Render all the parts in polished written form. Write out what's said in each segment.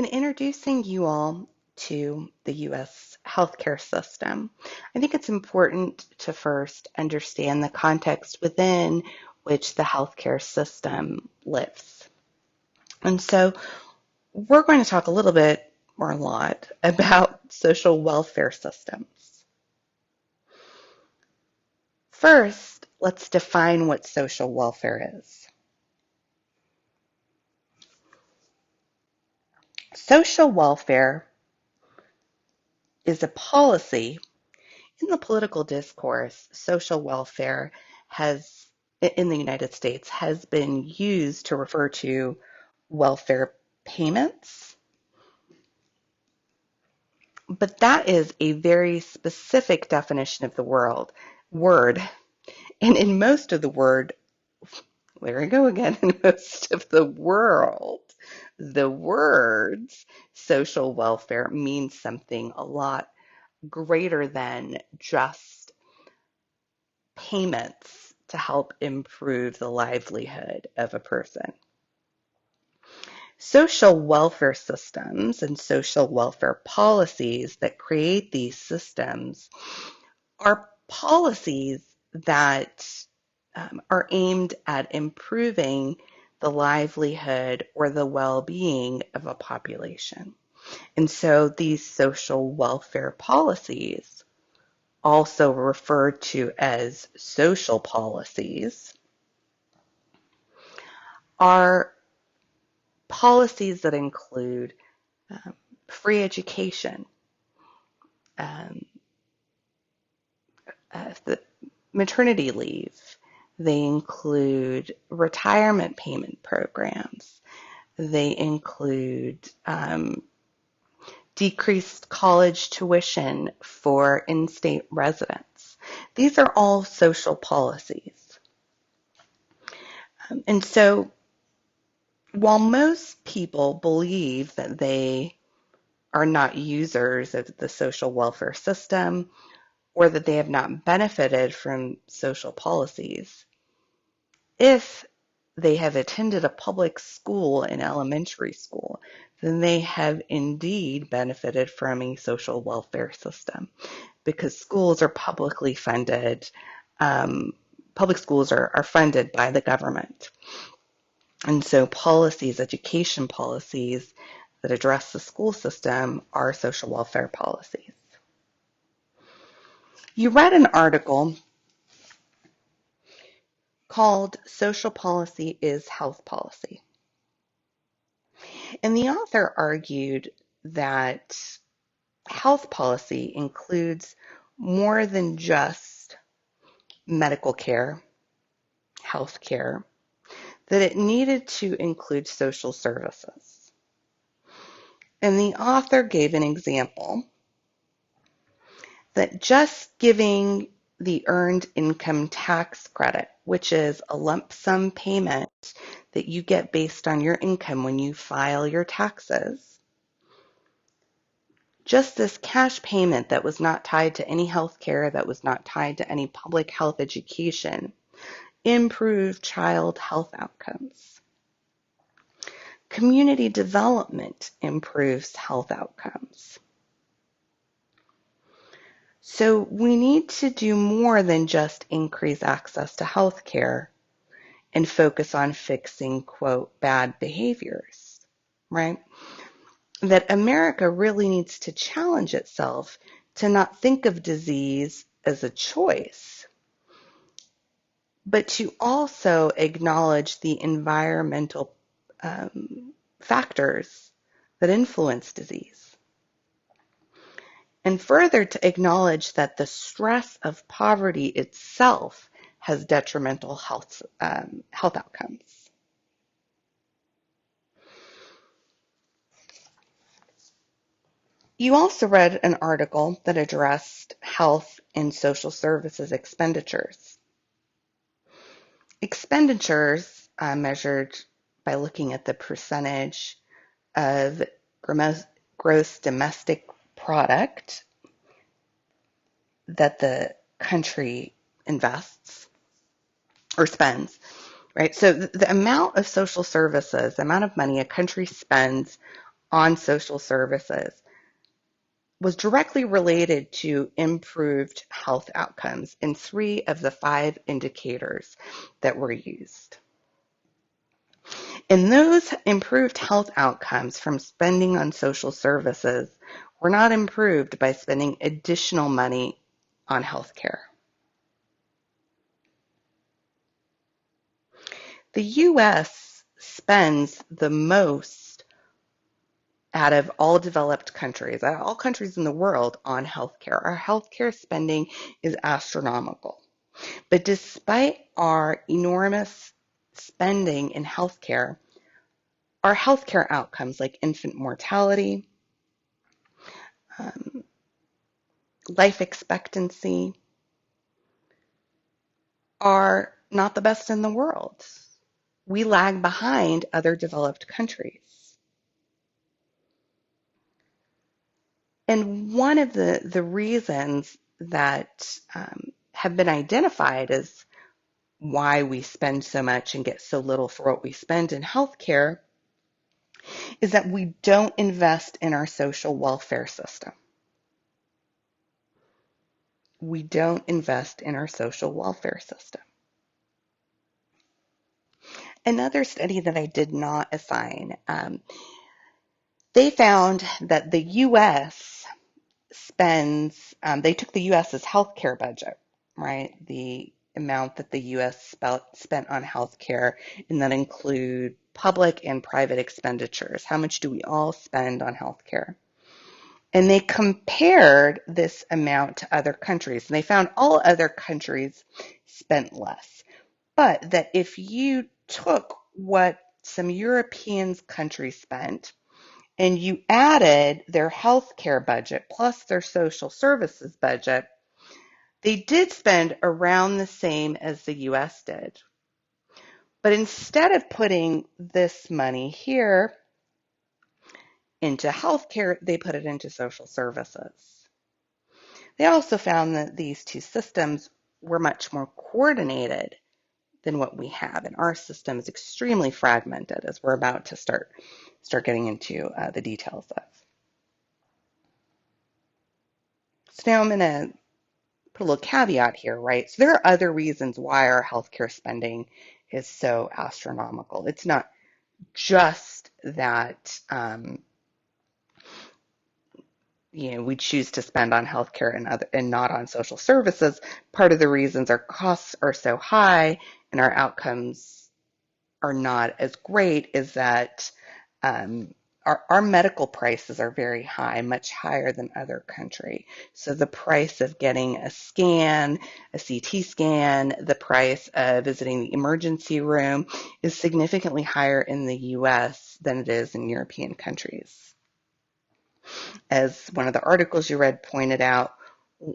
In introducing you all to the U.S. healthcare system, I think it's important to first understand the context within which the healthcare system lives. And so we're going to talk a little bit, or a lot, about social welfare systems. First, let's define what social welfare is. Social welfare is a policy. In the political discourse, social welfare has, in the United States, has been used to refer to welfare payments, but that is a very specific definition of the word. And in most of the word, there we go again, in most of the world, the words social welfare means something a lot greater than just payments to help improve the livelihood of a person. Social welfare systems and social welfare policies that create these systems are policies that are aimed at improving the livelihood or the well-being of a population. And so these social welfare policies, also referred to as social policies, are policies that include free education, um, the maternity leave. They include retirement payment programs. They include decreased college tuition for in-state residents. These are all social policies. And so while most people believe that they are not users of the social welfare system or that they have not benefited from social policies, if they have attended a public school in elementary school, then they have indeed benefited from a social welfare system because schools are publicly funded. Public schools are funded by the government. And so policies, education policies that address the school system are social welfare policies. You read an article called Social Policy is Health Policy. And the author argued that health policy includes more than just medical care, health care, that it needed to include social services. And the author gave an example that just giving the earned income tax credit, which is a lump sum payment that you get based on your income when you file your taxes, just this cash payment that was not tied to any health care, that was not tied to any public health education, improved child health outcomes. Community development improves health outcomes. So we need to do more than just increase access to health care and focus on fixing, quote, bad behaviors, right? That America really needs to challenge itself to not think of disease as a choice, but to also acknowledge the environmental factors that influence disease. And further, to acknowledge that the stress of poverty itself has detrimental health outcomes. You also read an article that addressed health and social services expenditures. Expenditures measured by looking at the percentage of gross domestic product that the country invests or spends, right? So the amount of social services, the amount of money a country spends on social services was directly related to improved health outcomes in 3 of the 5 indicators that were used. And those improved health outcomes from spending on social services were not improved by spending additional money on healthcare. The US spends the most out of all developed countries, all countries in the world, on healthcare. Our healthcare spending is astronomical. But despite our enormous spending in healthcare, our healthcare outcomes like infant mortality, um, life expectancy are not the best in the world. We lag behind other developed countries. And one of the reasons that have been identified as why we spend so much and get so little for what we spend in healthcare is that we don't invest in our social welfare system. We don't invest in our social welfare system. Another study that I did not assign, they found that the U.S. spends, they took the U.S.'s healthcare budget, right? The amount that the U.S. spent on healthcare, and that include public and private expenditures. How much do we all spend on healthcare? And they compared this amount to other countries, and they found all other countries spent less. But that if you took what some European countries spent and you added their healthcare budget plus their social services budget, they did spend around the same as the US did. But instead of putting this money here into healthcare, they put it into social services. They also found that these two systems were much more coordinated than what we have, and our system is extremely fragmented, as we're about to start getting into the details of. So now I'm going to put a little caveat here, right? So there are other reasons why our healthcare spending is so astronomical. It's not just that we choose to spend on healthcare and not on social services. Part of the reasons our costs are so high and our outcomes are not as great is that our medical prices are very high, much higher than other countries. So the price of getting a scan, a CT scan, the price of visiting the emergency room is significantly higher in the US than it is in European countries. As one of the articles you read pointed out,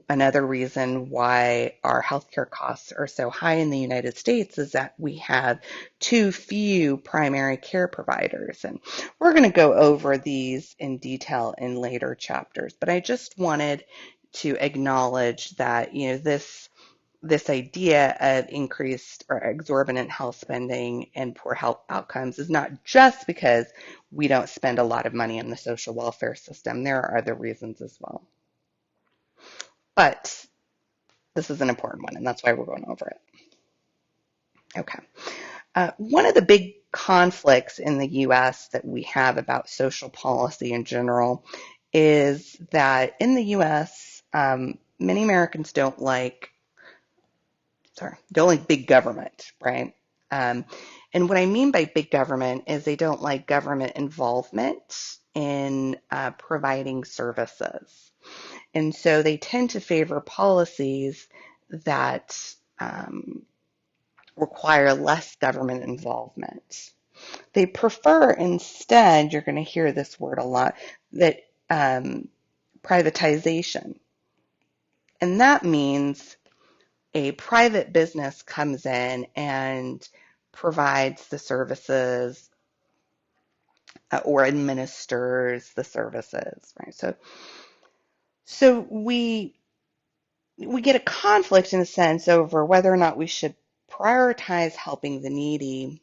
another reason why our healthcare costs are so high in the United States is that we have too few primary care providers. And we're going to go over these in detail in later chapters, but I just wanted to acknowledge that, this idea of increased or exorbitant health spending and poor health outcomes is not just because we don't spend a lot of money on the social welfare system. There are other reasons as well. But this is an important one, and that's why we're going over it. Okay. One of the big conflicts in the US that we have about social policy in general is that in the US, many Americans don't like big government, right? And what I mean by big government is they don't like government involvement in providing services. And so they tend to favor policies that require less government involvement. They prefer instead, you're going to hear this word a lot, that privatization. And that means a private business comes in and provides the services or administers the services, right? So we get a conflict in a sense over whether or not we should prioritize helping the needy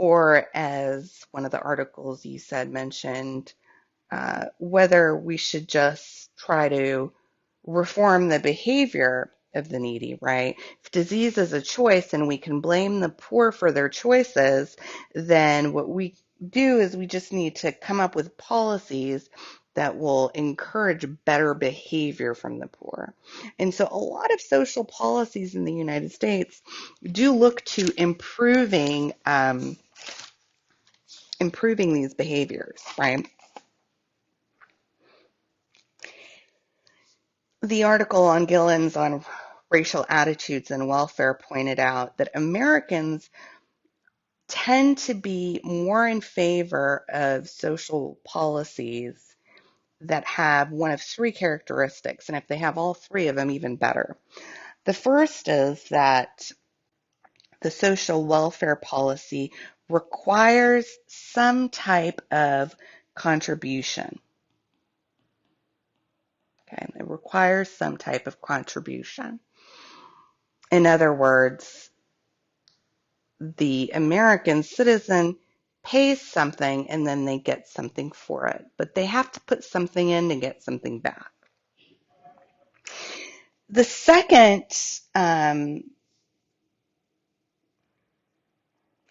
or as one of the articles you said mentioned, whether we should just try to reform the behavior of the needy, right? If disease is a choice and we can blame the poor for their choices, then what we do is we just need to come up with policies that will encourage better behavior from the poor. And so a lot of social policies in the United States do look to improving these behaviors, right? The article on Gillen's on racial attitudes and welfare pointed out that Americans tend to be more in favor of social policies that have one of three characteristics, and if they have all three of them, even better. The first is that the social welfare policy requires some type of contribution. Okay, it requires some type of contribution. In other words, the American citizen pays something and then they get something for it, but they have to put something in to get something back. The second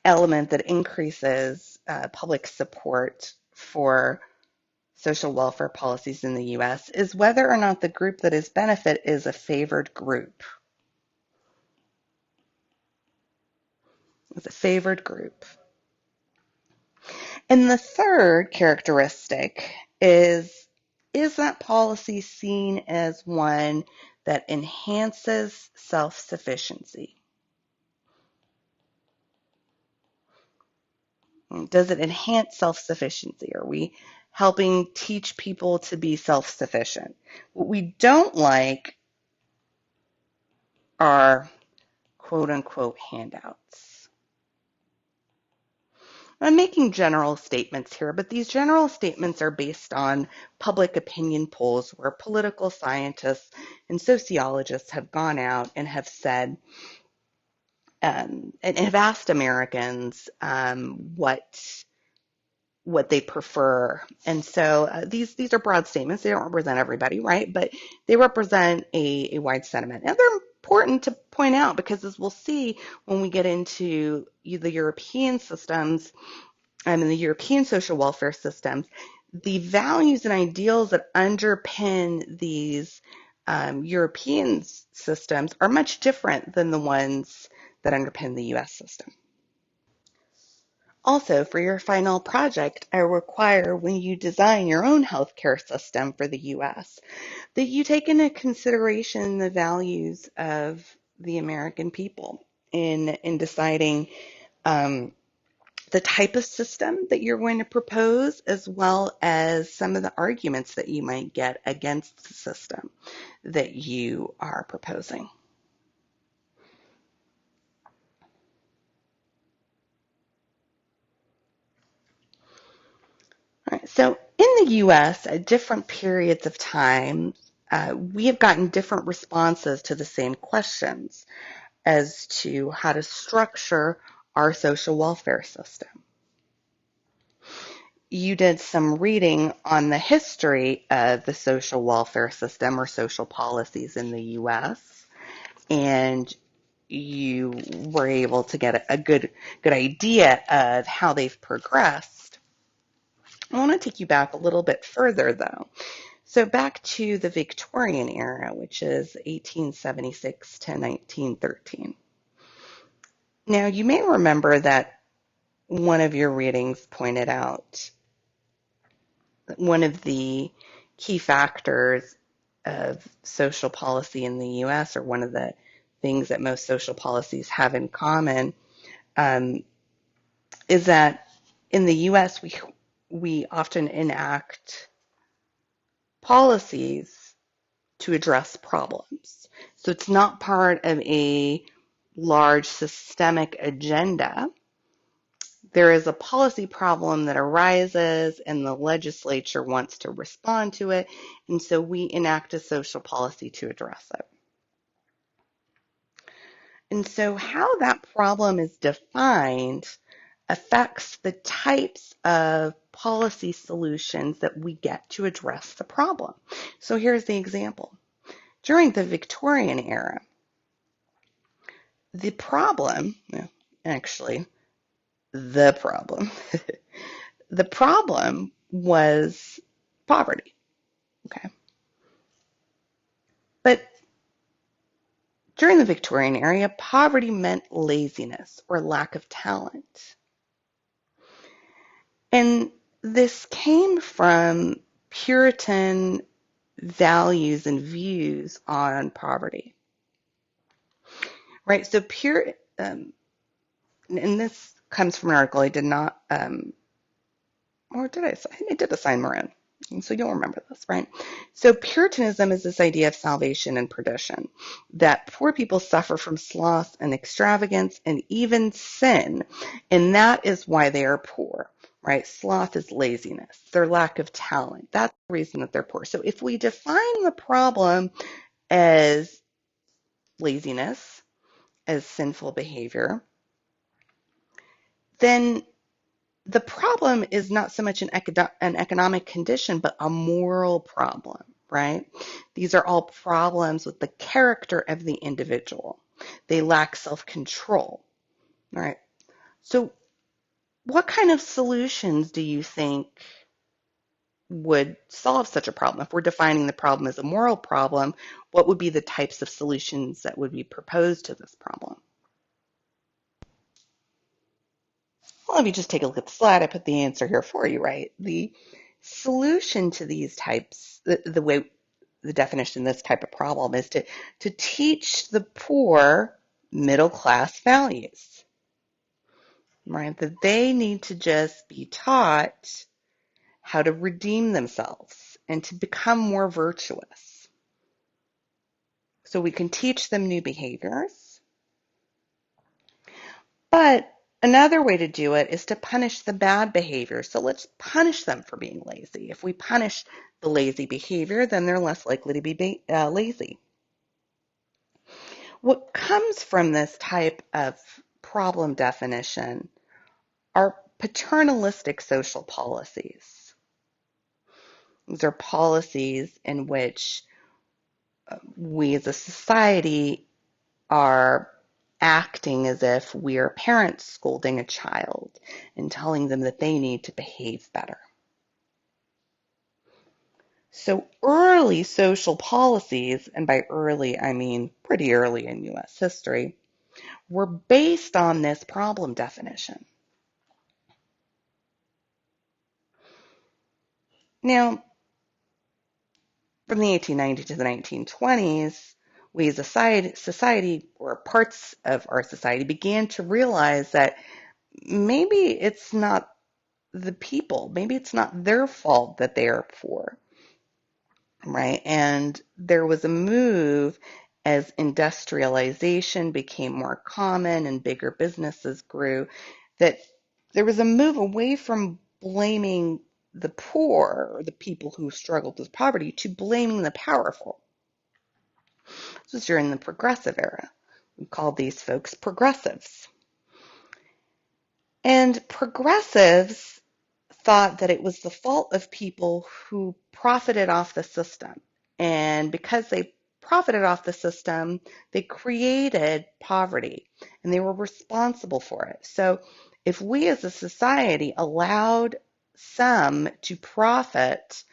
element that increases public support for social welfare policies in the U.S. is whether or not the group that is benefit is a favored group. It's a favored group. And the third characteristic is that policy seen as one that enhances self-sufficiency? Does it enhance self-sufficiency? Are we helping teach people to be self-sufficient? What we don't like are quote-unquote handouts. I'm making general statements here, but these general statements are based on public opinion polls where political scientists and sociologists have gone out and have said, and have asked Americans what they prefer. And so these are broad statements. They don't represent everybody, right? But they represent a wide sentiment. And they're important to point out because, as we'll see when we get into the European systems and the European social welfare systems, the values and ideals that underpin these European systems are much different than the ones that underpin the U.S. system. Also, for your final project, I require when you design your own healthcare system for the U.S. that you take into consideration the values of the American people in deciding the type of system that you're going to propose, as well as some of the arguments that you might get against the system that you are proposing. All right, so in the US, at different periods of time, we have gotten different responses to the same questions as to how to structure our social welfare system. You did some reading on the history of the social welfare system or social policies in the US, and you were able to get a good idea of how they've progressed. I want to take you back a little bit further, though. So back to the Victorian era, which is 1876 to 1913. Now, you may remember that one of your readings pointed out that one of the key factors of social policy in the U.S., or one of the things that most social policies have in common, um, is that in the U.S. we often enact policies to address problems. So it's not part of a large systemic agenda. There is a policy problem that arises and the legislature wants to respond to it, and so we enact a social policy to address it. And so how that problem is defined affects the types of policy solutions that we get to address the problem. So here's the example. During the Victorian era, the problem, actually, the problem, the problem was poverty. Okay. But during the Victorian era, poverty meant laziness or lack of talent. And this came from Puritan values and views on poverty, right? So and this comes from an article I did not, or did I? I did assign Marin. And so you'll remember this, right? So Puritanism is this idea of salvation and perdition, that poor people suffer from sloth and extravagance and even sin, and that is why they are poor, right? Sloth is laziness, their lack of talent. That's the reason that they're poor. So if we define the problem as laziness, as sinful behavior, then the problem is not so much an economic condition, but a moral problem, right? These are all problems with the character of the individual. They lack self-control, right? So what kind of solutions do you think would solve such a problem? If we're defining the problem as a moral problem, what would be the types of solutions that would be proposed to this problem? Well, if you just take a look at the slide, I put the answer here for you, right? The solution to these types, the way the definition of this type of problem is to teach the poor middle class values, right? That they need to just be taught how to redeem themselves and to become more virtuous. So we can teach them new behaviors, but another way to do it is to punish the bad behavior. So let's punish them for being lazy. If we punish the lazy behavior, then they're less likely to be lazy. What comes from this type of problem definition are paternalistic social policies. These are policies in which we as a society are acting as if we are parents scolding a child and telling them that they need to behave better. So early social policies, and by early I mean pretty early in US history, were based on this problem definition. Now, from the 1890s to the 1920s, we as a society, or parts of our society, began to realize that maybe it's not the people, maybe it's not their fault that they are poor, right? And there was a move as industrialization became more common and bigger businesses grew, that there was a move away from blaming the poor or the people who struggled with poverty to blaming the powerful. This was during the progressive era. We called these folks progressives. And progressives thought that it was the fault of people who profited off the system. And because they profited off the system, they created poverty and they were responsible for it. So if we as a society allowed some to profit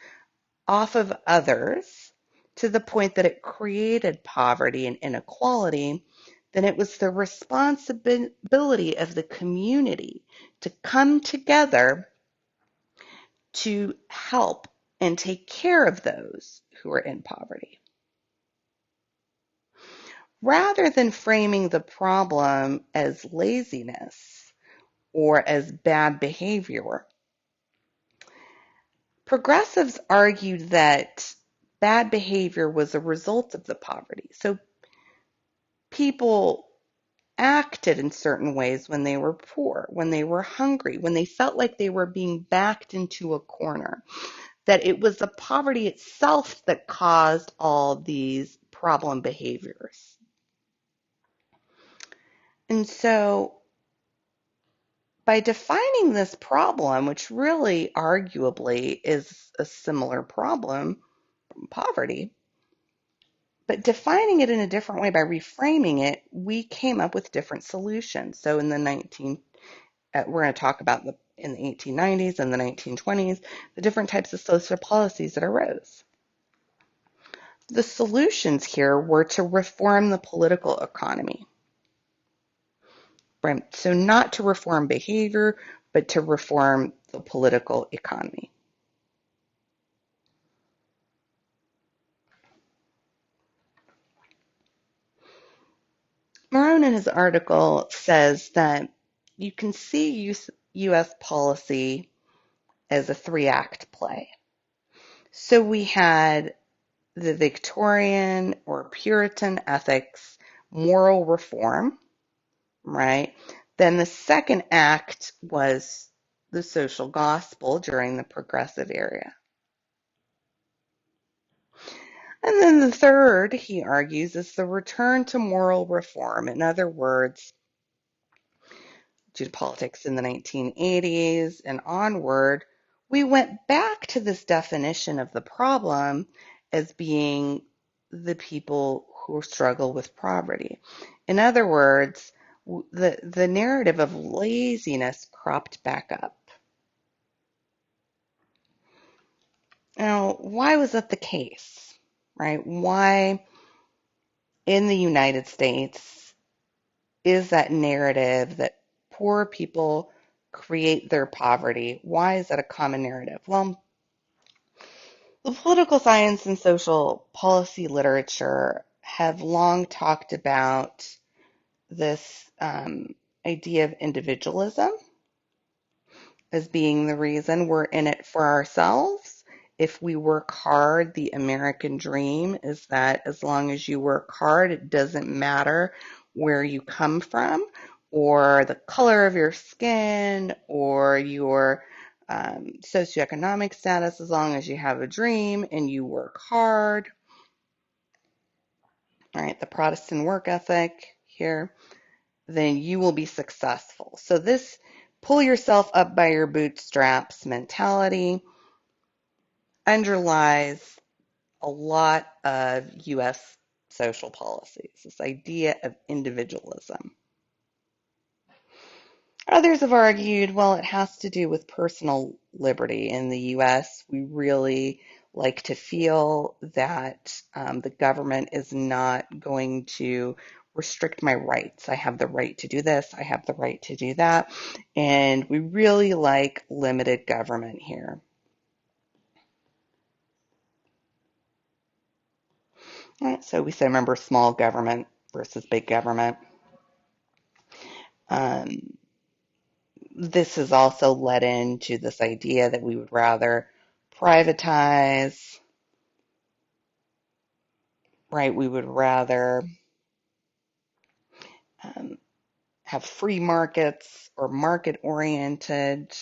off of others to the point that it created poverty and inequality, then it was the responsibility of the community to come together to help and take care of those who are in poverty. Rather than framing the problem as laziness or as bad behavior, progressives argued that bad behavior was a result of the poverty. So people acted in certain ways when they were poor, when they were hungry, when they felt like they were being backed into a corner, that it was the poverty itself that caused all these problem behaviors. And so by defining this problem, which really arguably is a similar problem, poverty, but defining it in a different way by reframing it, we came up with different solutions. So in the we're going to talk about in the 1890s and the 1920s, the different types of social policies that arose. The solutions here were to reform the political economy. Right? So not to reform behavior, but to reform the political economy. Marone in his article says that you can see U.S. policy as a three-act play. So we had the Victorian or Puritan ethics, moral reform, right? Then the second act was the social gospel during the progressive era. And then the third, he argues, is the return to moral reform. In other words, due to politics in the 1980s and onward, we went back to this definition of the problem as being the people who struggle with poverty. In other words, the narrative of laziness cropped back up. Now, why was that the case, right? Why in the United States is that narrative that poor people create their poverty? Why is that a common narrative? Well, the political science and social policy literature have long talked about this idea of individualism as being the reason we're in it for ourselves. If we work hard, the American dream is that as long as you work hard, it doesn't matter where you come from or the color of your skin or your socioeconomic status, as long as you have a dream and you work hard. All right, the Protestant work ethic here, then you will be successful. So this pull yourself up by your bootstraps mentality underlies a lot of U.S. social policies, this idea of individualism. Others have argued, well, it has to do with personal liberty. In the U.S., we really like to feel that the government is not going to restrict my rights. I have the right to do this, I have the right to do that, and we really like limited government here. All right, so we say, remember, small government versus big government. Um, this has also led into this idea that we would rather privatize, right? We would rather um, have free markets or market-oriented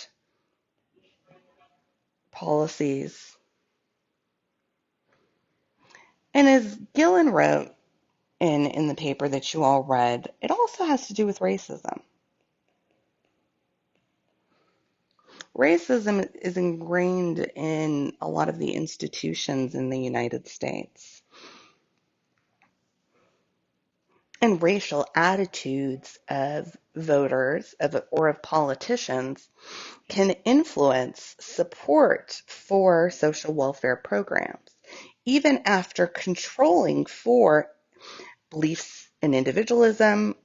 policies. And as Gillen wrote in the paper that you all read, it also has to do with racism. Racism is ingrained in a lot of the institutions in the United States. And racial attitudes of voters or of politicians can influence support for social welfare programs, even after controlling for beliefs in individualism,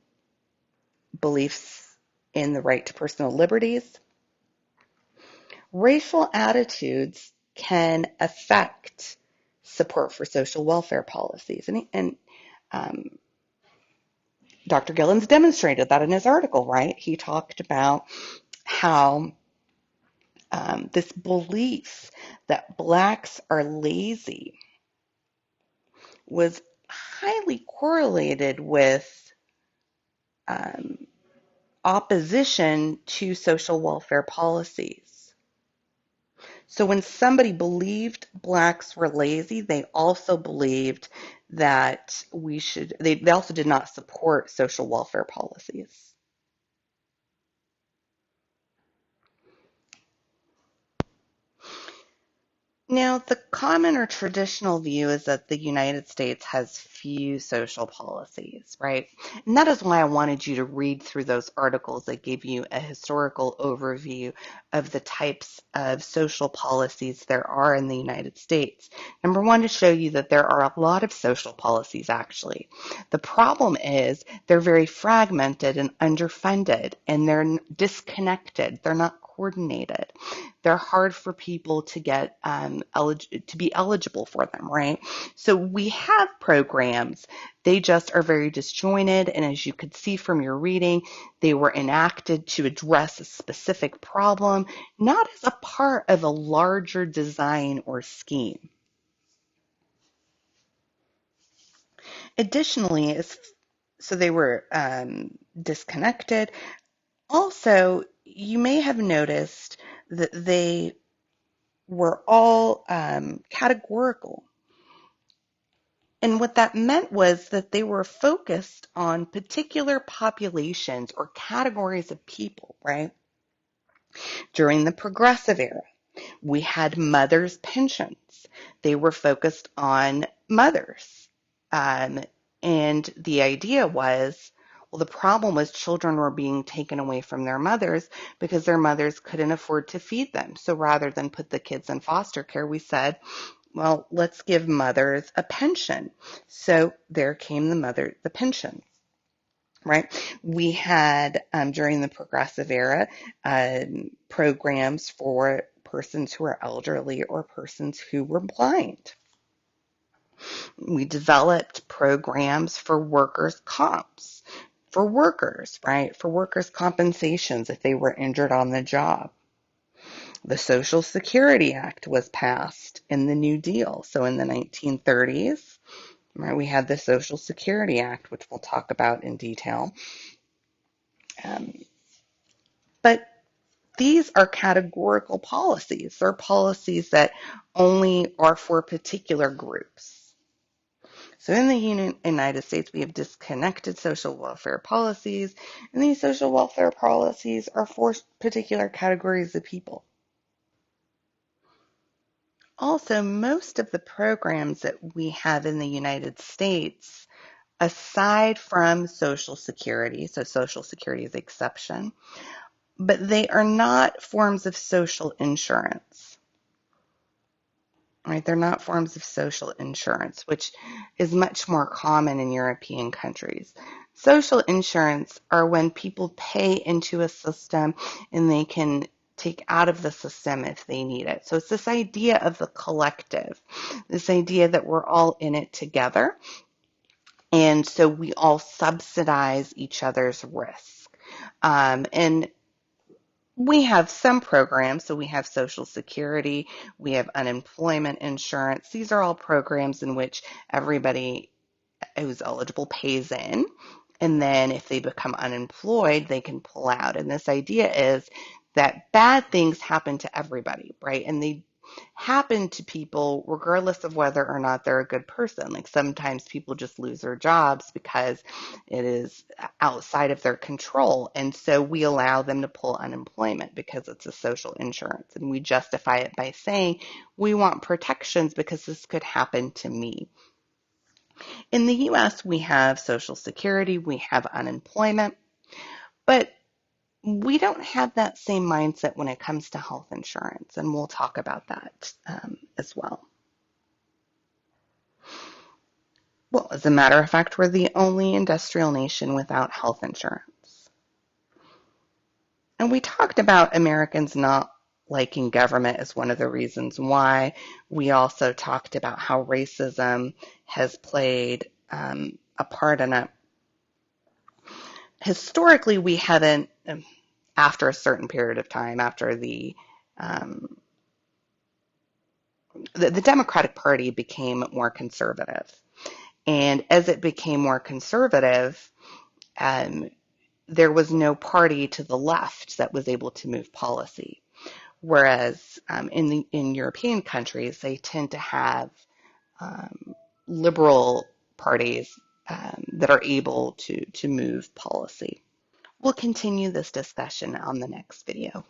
beliefs in the right to personal liberties. Racial attitudes can affect support for social welfare policies. And Dr. Gillen's demonstrated that in his article, right? He talked about how this belief that blacks are lazy was highly correlated with um, opposition to social welfare policies. So when somebody believed blacks were lazy, they also believed that they also did not support social welfare policies. Now, the common or traditional view is that the United States has few social policies, right? And that is why I wanted you to read through those articles that give you a historical overview of the types of social policies there are in the United States. Number one, to show you that there are a lot of social policies, actually. The problem is they're very fragmented and underfunded, and they're disconnected. They're not coordinated. They're hard for people to get to be eligible for them, right? So we have programs. They just are very disjointed, and as you could see from your reading, they were enacted to address a specific problem, not as a part of a larger design or scheme. Additionally, so they were disconnected. Also, you may have noticed that they were all categorical. And what that meant was that they were focused on particular populations or categories of people, right? During the Progressive Era, we had mothers' pensions. They were focused on mothers. Um, and the idea was, well, the problem was children were being taken away from their mothers because their mothers couldn't afford to feed them. So rather than put the kids in foster care, we said, well, let's give mothers a pension. So there came the pension, right? We had during the Progressive Era programs for persons who are elderly or persons who were blind. We developed programs for workers' comps, for workers, right? For workers' compensations if they were injured on the job. The Social Security Act was passed in the New Deal. So in the 1930s, right, we had the Social Security Act, which we'll talk about in detail. Um, but these are categorical policies. They're policies that only are for particular groups. So in the United States, we have disconnected social welfare policies, and these social welfare policies are for particular categories of people. Also, most of the programs that we have in the United States, aside from Social Security, so Social Security is the exception, but they are not forms of social insurance. Right? They're not forms of social insurance, which is much more common in European countries. Social insurance are when people pay into a system and they can take out of the system if they need it. So it's this idea of the collective, this idea that we're all in it together. And so we all subsidize each other's risk. And we have some programs, so we have Social Security, we have unemployment insurance. These are all programs in which everybody who's eligible pays in, and then if they become unemployed, they can pull out. And this idea is that bad things happen to everybody, right? And they happen to people regardless of whether or not they're a good person. Like sometimes people just lose their jobs because it is outside of their control. And so we allow them to pull unemployment because it's a social insurance. And we justify it by saying we want protections because this could happen to me. In the US, we have Social Security, we have unemployment, but we don't have that same mindset when it comes to health insurance, and we'll talk about that as well. Well, as a matter of fact, we're the only industrial nation without health insurance. And we talked about Americans not liking government as one of the reasons why. We also talked about how racism has played a part in it. Historically, we haven't, after a certain period of time, after um, the Democratic Party became more conservative. And as it became more conservative, um, there was no party to the left that was able to move policy. Whereas in European countries, they tend to have liberal parties that are able to move policy. We'll continue this discussion on the next video.